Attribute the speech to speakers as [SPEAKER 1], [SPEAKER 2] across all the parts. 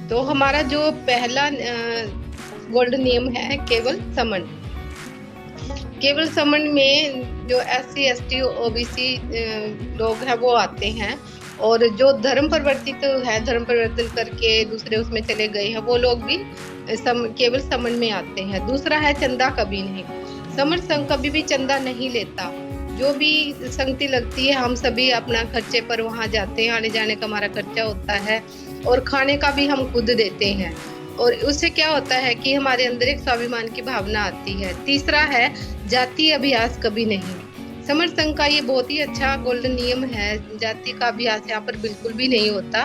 [SPEAKER 1] तो हमारा जो पहला गोल्डन नियम है, केवल समन। केवल समन में जो SC ST OBC लोग हैं वो आते हैं, और जो धर्म परिवर्तित है, धर्म परिवर्तन करके दूसरे उसमें चले गए हैं, वो लोग भी केवल समन में आते हैं। दूसरा है चंदा कभी नहीं। समन संघ कभी भी चंदा नहीं लेता। जो भी संगति लगती है, हम सभी अपना खर्चे पर वहां जाते हैं, आने जाने का हमारा खर्चा होता है, और खाने का भी हम खुद देते हैं। और उससे क्या होता है कि हमारे अंदर एक स्वाभिमान की भावना आती है। तीसरा है जाति अभ्यास कभी नहीं। समर संघ का ये बहुत ही अच्छा गोल्डन नियम है। जाति का अभ्यास यहाँ पर बिल्कुल भी नहीं होता।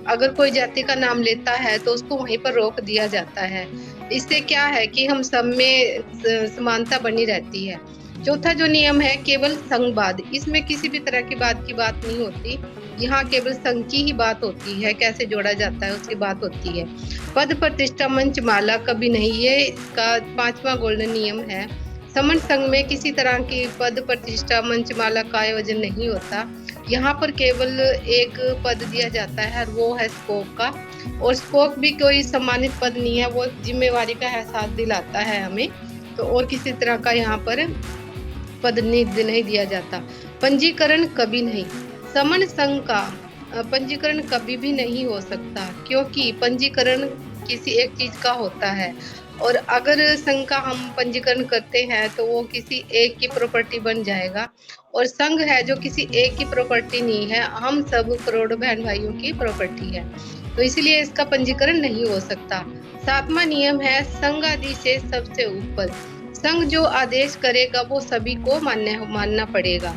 [SPEAKER 1] अगर कोई जाति का नाम लेता है तो उसको वहीं पर रोक दिया जाता है। इससे क्या है कि हम सब में समानता बनी रहती है। चौथा जो नियम है, केवल संघवाद। इसमें किसी भी तरह की बात नहीं होती। यहाँ केवल संघ की ही बात होती है, कैसे जोड़ा जाता है उसकी बात होती है। पद प्रतिष्ठा मंच माला कभी नहीं, ये इसका पांचवा गोल्डन नियम है। समन संघ में किसी तरह की पद प्रतिष्ठा मंच माला का आयोजन नहीं होता। यहाँ पर केवल एक पद दिया जाता है, वो है स्पोक का। और स्पोक भी कोई सम्मानित पद नहीं है, वो जिम्मेवारी का एहसास दिलाता है हमें। तो और किसी तरह का यहाँ पर पद नहीं दिया जाता। पंजीकरण कभी नहीं। समन संघ का पंजीकरण कभी भी नहीं हो सकता, क्योंकि पंजीकरण किसी एक चीज का होता है, और अगर संघ का हम पंजीकरण करते हैं तो वो किसी एक की प्रॉपर्टी बन जाएगा। और संघ है जो किसी एक की प्रॉपर्टी नहीं है, हम सब करोड़ों बहन भाइयों की प्रॉपर्टी है, तो इसलिए इसका पंजीकरण नहीं हो सकता। सातवां नियम है, संघ आदि से सबसे ऊपर। संघ जो आदेश करेगा वो सभी को मानना पड़ेगा।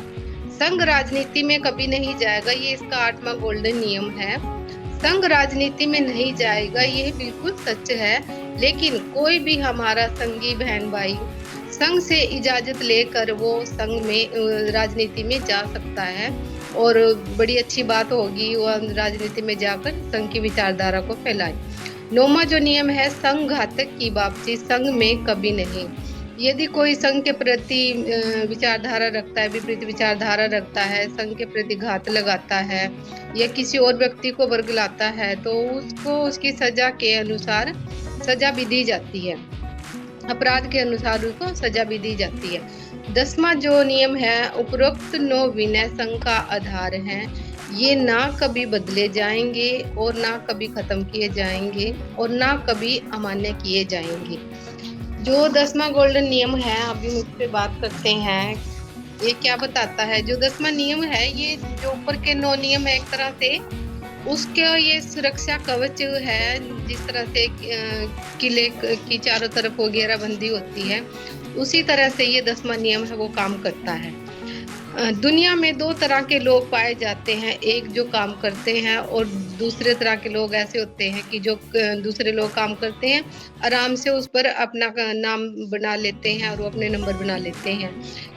[SPEAKER 1] संघ राजनीति में कभी नहीं जाएगा, ये इसका आठवां गोल्डन नियम है। संघ राजनीति में नहीं जाएगा, ये बिल्कुल सच है, लेकिन कोई भी हमारा संगी बहन भाई संघ से इजाजत लेकर वो संघ में राजनीति में जा सकता है, और बड़ी अच्छी बात होगी वो राजनीति में जाकर संघ की विचारधारा को फैलाए। नौवां जो नियम है, संघ घातक की वापसी संघ में कभी नहीं। यदि कोई संघ के प्रति विचारधारा रखता है, विपरीत विचारधारा रखता है, संघ के प्रति घात लगाता है या किसी और व्यक्ति को वर्गलाता है, तो उसको उसकी सजा के अनुसार सजा भी दी जाती है। अपराध के अनुसार उसको सजा भी दी जाती है। 10वां जो नियम है, उपरोक्त 9 विनय संघ का आधार है। ये ना कभी बदले जाएंगे और ना कभी खत्म किए जाएंगे और ना कभी अमान्य किए जाएंगे। जो 10वां गोल्डन नियम है, अभी मुझसे बात करते हैं, ये क्या बताता है। जो 10वां नियम है, ये जो ऊपर के 9 नियम है, एक तरह से उसके ये सुरक्षा कवच है। जिस तरह से किले की चारों तरफ वो घेराबंदी होती है, उसी तरह से ये 10वां नियम है वो काम करता है। दुनिया में 2 तरह के लोग पाए जाते हैं, एक जो काम करते हैं और दूसरे तरह के लोग ऐसे होते हैं कि जो दूसरे लोग काम करते हैं आराम से उस पर अपना नाम बना लेते हैं और वो अपने नंबर बना लेते हैं।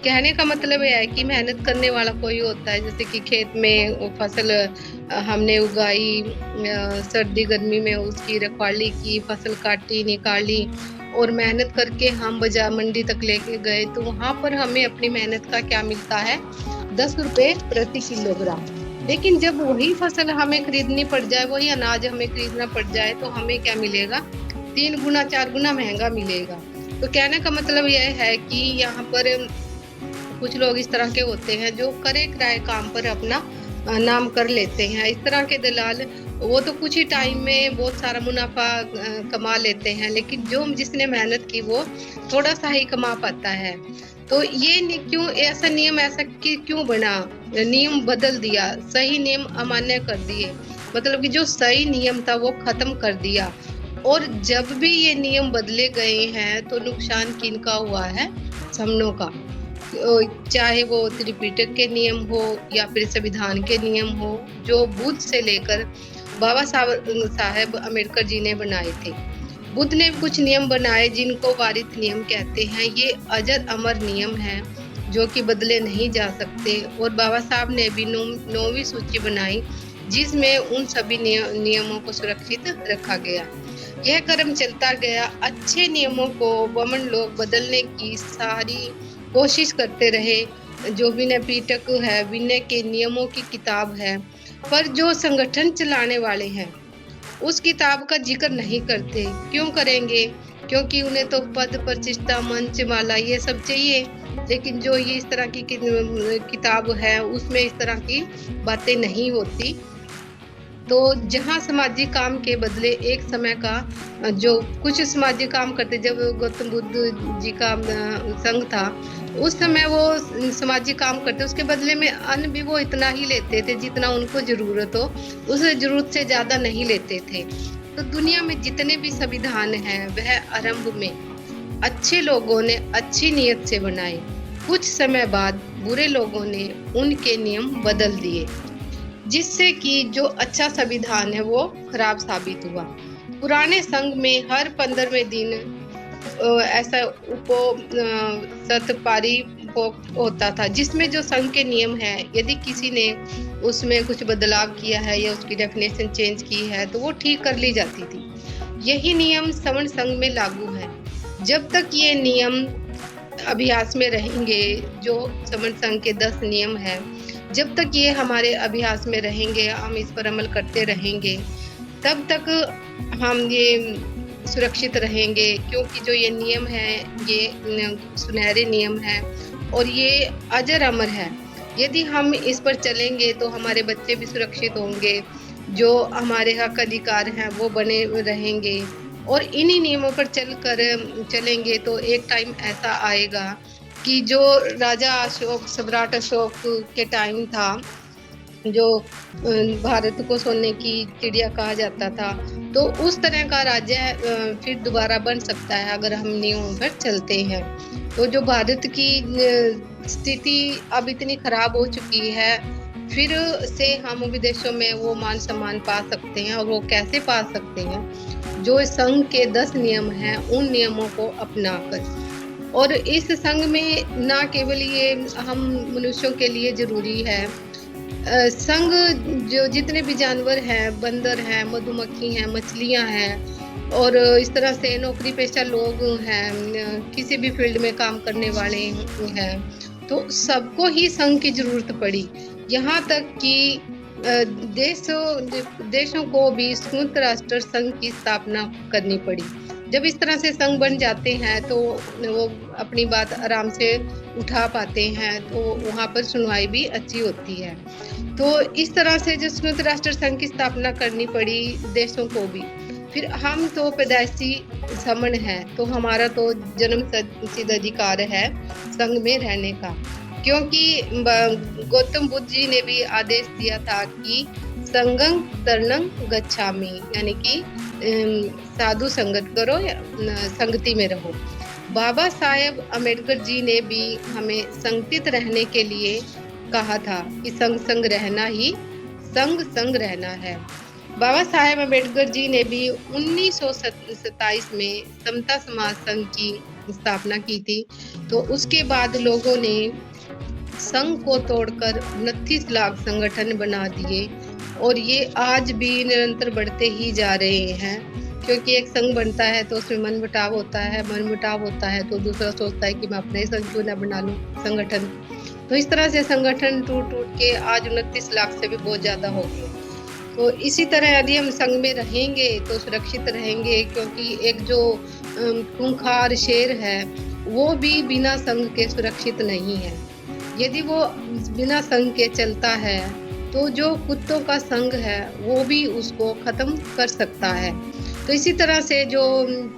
[SPEAKER 1] कहने का मतलब यह है कि मेहनत करने वाला कोई होता है, जैसे कि खेत में फसल हमने उगाई, सर्दी गर्मी में उसकी रखवाली की, फसल काटी निकाली और मेहनत करके हम बाजार मंडी तक लेके गए, तो वहां पर हमें अपनी मेहनत का क्या मिलता है, 10 रुपए प्रति किलोग्राम। लेकिन जब वही फसल हमें खरीदनी पड़ जाए, वही अनाज हमें खरीदना पड़ जाए, तो हमें क्या मिलेगा, 3 गुना 4 गुना महंगा मिलेगा। तो कहने का मतलब यह है कि यहाँ पर कुछ लोग इस तरह के होते हैं जो करे कराए काम पर अपना नाम कर लेते हैं। इस तरह के दलाल वो तो कुछ ही टाइम में बहुत सारा मुनाफा कमा लेते हैं, लेकिन जो जिसने मेहनत की वो थोड़ा सा ही कमा पाता है। तो ये क्यों ऐसा नियम ऐसा क्यों बना, नियम बदल दिया, सही नियम अमान्य कर दिए, मतलब कि जो सही नियम था वो खत्म कर दिया। और जब भी ये नियम बदले गए हैं तो नुकसान किनका हुआ है, समनों का। चाहे वो त्रिपिटक के नियम हो या फिर संविधान के नियम हो, जो बुद्ध से लेकर बाबा साहेब अम्बेडकर जी ने बनाए थे। बुद्ध ने कुछ नियम बनाए जिनको वारित नियम कहते हैं। ये अजर अमर नियम है जो कि बदले नहीं जा सकते। और बाबा साहब ने भी 9वीं सूची बनाई जिसमें उन सभी नियमों को सुरक्षित रखा गया। यह क्रम चलता गया। अच्छे नियमों को वमन लोग बदलने की सारी कोशिश करते रहे। जो विनय पीटक है, विनय के नियमों की किताब है, पर जो संगठन चलाने वाले हैं उस किताब का जिक्र नहीं करते। क्यों करेंगे? क्योंकि उन्हें तो पद, प्रतिष्ठा, मंच, माला ये सब चाहिए। लेकिन जो ये इस तरह की किताब है उसमें इस तरह की बातें नहीं होती। तो जहाँ सामाजिक काम के बदले एक समय का जो कुछ सामाजिक काम करते, जब गौतम बुद्ध जी का संघ था, उस समय वो सामाजिक काम करते, उसके बदले में अन्न भी वो इतना ही लेते थे जितना उनको जरूरत हो, उस जरूरत से ज्यादा नहीं लेते थे। तो दुनिया में जितने भी संविधान हैं वह आरंभ में अच्छे लोगों ने अच्छी नीयत से बनाए। कुछ समय बाद बुरे लोगों ने उनके नियम बदल दिए, जिससे कि जो अच्छा संविधान है वो खराब साबित हुआ। पुराने संघ में हर 15वें दिन ऐसा सतपारी होता था, जिसमें जो संघ के नियम है, यदि किसी ने उसमें कुछ बदलाव किया है या उसकी डेफिनेशन चेंज की है तो वो ठीक कर ली जाती थी। यही नियम सवर्ण संघ में लागू है। जब तक ये नियम अभ्यास में रहेंगे, जो सवर्ण संघ के 10 नियम हैं, जब तक ये हमारे अभ्यास में रहेंगे, हम इस पर अमल करते रहेंगे, तब तक हम ये सुरक्षित रहेंगे। क्योंकि जो ये नियम है ये सुनहरे नियम है और ये अजर अमर है। यदि हम इस पर चलेंगे तो हमारे बच्चे भी सुरक्षित होंगे, जो हमारे हक अधिकार हैं वो बने रहेंगे। और इन्हीं नियमों पर चलेंगे तो एक टाइम ऐसा आएगा कि जो राजा अशोक, सम्राट अशोक के टाइम था, जो भारत को सोने की चिड़िया कहा जाता था, तो उस तरह का राज्य फिर दोबारा बन सकता है अगर हम नियमों पर चलते हैं। तो जो भारत की स्थिति अब इतनी खराब हो चुकी है, फिर से हम विदेशों में वो मान सम्मान पा सकते हैं। और वो कैसे पा सकते हैं? जो संघ के 10 नियम हैं उन नियमों को अपनाकर। और इस संघ में ना केवल ये हम मनुष्यों के लिए जरूरी है, संघ जो जितने भी जानवर हैं, बंदर हैं, मधुमक्खी हैं, मछलियां हैं और इस तरह से नौकरी पेशा लोग हैं, किसी भी फील्ड में काम करने वाले हैं, तो सबको ही संघ की जरूरत पड़ी। यहाँ तक कि देशों को भी संयुक्त राष्ट्र संघ की स्थापना करनी पड़ी। जब इस तरह से संघ बन जाते हैं तो वो अपनी बात आराम से उठा पाते हैं, तो वहाँ पर सुनवाई भी अच्छी होती है। तो इस तरह से जो संयुक्त राष्ट्र संघ की स्थापना करनी पड़ी देशों को भी। फिर हम तो पैदाइशी समण हैं, तो हमारा तो जन्म सिद्ध अधिकार है संघ में रहने का। क्योंकि गौतम बुद्ध जी ने भी आदेश दिया था कि संगं शरणं गच्छामि, यानी कि साधु संगत करो या संगति में रहो। बाबा साहेब अम्बेडकर जी ने भी हमें संगठित रहने के लिए कहा था कि संग रहना ही संग रहना है। बाबा साहेब अम्बेडकर जी ने भी 1927 में समता समाज संघ की स्थापना की थी। तो उसके बाद लोगों ने संघ को तोड़कर 29 लाख संगठन बना दिए और ये आज भी निरंतर बढ़ते ही जा रहे हैं। क्योंकि एक संघ बनता है तो उसमें मनमुटाव होता है, तो दूसरा सोचता है कि मैं अपना ही संघ क्यों ना बना लूं, संगठन। तो इस तरह से संगठन टूट के आज 29 लाख से भी बहुत ज्यादा हो गए। तो इसी तरह यदि हम संघ में रहेंगे तो सुरक्षित रहेंगे। क्योंकि एक जो खूंखार शेर है वो भी बिना संघ के सुरक्षित नहीं है। यदि वो बिना संघ के चलता है तो जो कुत्तों का संघ है वो भी उसको खत्म कर सकता है। तो इसी तरह से जो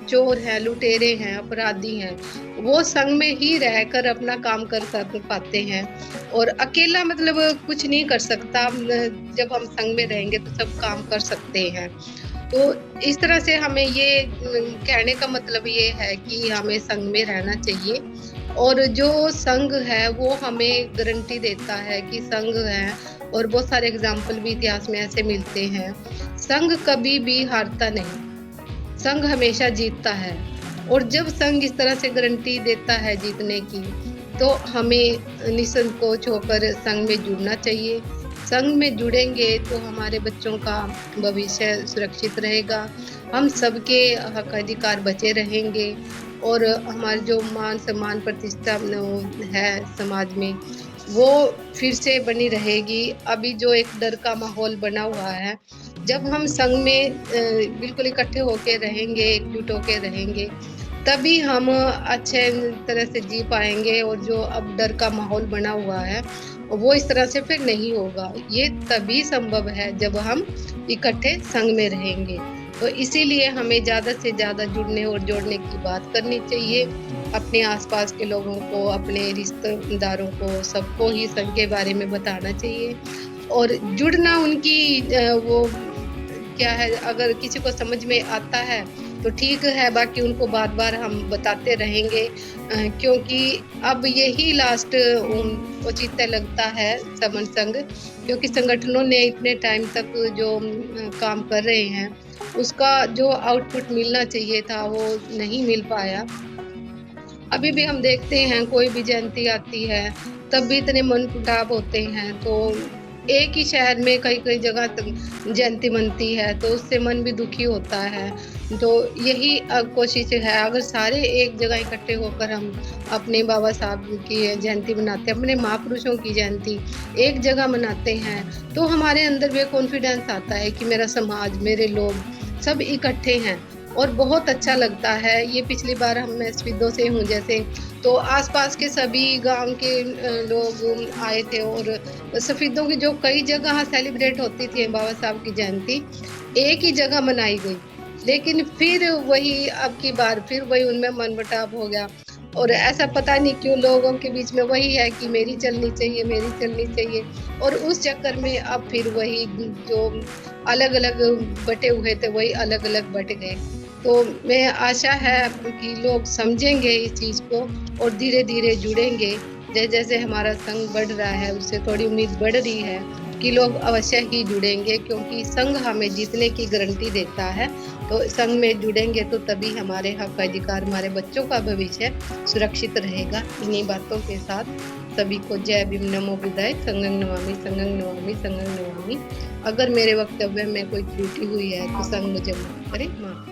[SPEAKER 1] चोर हैं, लुटेरे हैं, अपराधी हैं, वो संघ में ही रहकर अपना काम कर पाते हैं और अकेला मतलब कुछ नहीं कर सकता। जब हम संघ में रहेंगे तो सब काम कर सकते हैं। तो इस तरह से हमें ये कहने का मतलब ये है कि हमें संघ में रहना चाहिए। और जो संघ है वो हमें गारंटी देता है कि संघ है, और बहुत सारे एग्जाम्पल भी इतिहास में ऐसे मिलते हैं। संघ कभी भी हारता नहीं, संघ हमेशा जीतता है। और जब संघ इस तरह से गारंटी देता है जीतने की, तो हमें निसंकोच होकर संघ में जुड़ना चाहिए। संघ में जुड़ेंगे तो हमारे बच्चों का भविष्य सुरक्षित रहेगा, हम सबके हक अधिकार बचे रहेंगे और हमारे जो मान सम्मान प्रतिष्ठा है समाज में वो फिर से बनी रहेगी। अभी जो एक डर का माहौल बना हुआ है जब हम संघ में बिल्कुल इकट्ठे होके रहेंगे, एकजुट होके रहेंगे, तभी हम अच्छे तरह से जी पाएंगे। और जो अब डर का माहौल बना हुआ है वो इस तरह से फिर नहीं होगा। ये तभी संभव है जब हम इकट्ठे संघ में रहेंगे। तो इसीलिए हमें ज़्यादा से ज़्यादा जुड़ने और जोड़ने की बात करनी चाहिए। अपने आसपास के लोगों को, अपने रिश्तेदारों को, सबको ही संघ के बारे में बताना चाहिए। और जुड़ना उनकी वो क्या है, अगर किसी को समझ में आता है तो ठीक है, बाकी उनको बार-बार हम बताते रहेंगे, क्योंकि अब यही लास्ट औचित्य लगता है समन संघ, क्योंकि संगठनों ने इतने टाइम तक जो काम कर रहे हैं, उसका जो आउटपुट मिलना चाहिए था वो नहीं मिल पाया। अभी भी हम देखते हैं कोई भी जयंती आती है तब भी इतने मनमुटाव होते हैं। तो एक ही शहर में कई-कई जगह जयंती मनती है तो उससे मन भी दुखी होता है। तो यही कोशिश है, अगर सारे एक जगह इकट्ठे होकर हम अपने बाबा साहब की जयंती मनाते हैं, अपने महापुरुषों की जयंती एक जगह मनाते हैं, तो हमारे अंदर भी कॉन्फिडेंस आता है कि मेरा समाज, मेरे लोग सब इकट्ठे हैं और बहुत अच्छा लगता है। ये पिछली बार मैं स्पीडो से हूँ जैसे, तो आसपास के सभी गांव के लोग आए थे और सफीदों की जो कई जगह सेलिब्रेट होती थी बाबा साहब की जयंती, एक ही जगह मनाई गई। लेकिन फिर वही अब की बार फिर वही उनमें मनमुटाव हो गया। और ऐसा पता नहीं क्यों लोगों के बीच में वही है कि मेरी चलनी चाहिए, मेरी चलनी चाहिए। और उस चक्कर में अब फिर वही जो अलग-अलग बटे हुए थे वही अलग-अलग बट गए। तो मैं आशा है कि लोग समझेंगे इस चीज़ को और धीरे-धीरे जुड़ेंगे। जैसे हमारा संघ बढ़ रहा है उससे थोड़ी उम्मीद बढ़ रही है कि लोग अवश्य ही जुड़ेंगे, क्योंकि संघ हमें जीतने की गारंटी देता है। तो संघ में जुड़ेंगे तो तभी हमारे हक अधिकार, हमारे बच्चों का भविष्य सुरक्षित रहेगा। इन्हीं बातों के साथ सभी को जय भीम, नमो बुद्धाय, संघं नमामि, संघं नमामि, संघं नमामि। अगर मेरे वक्तव्य में कोई त्रुटि हुई है तो संघ मुझे माफ करे, माफ।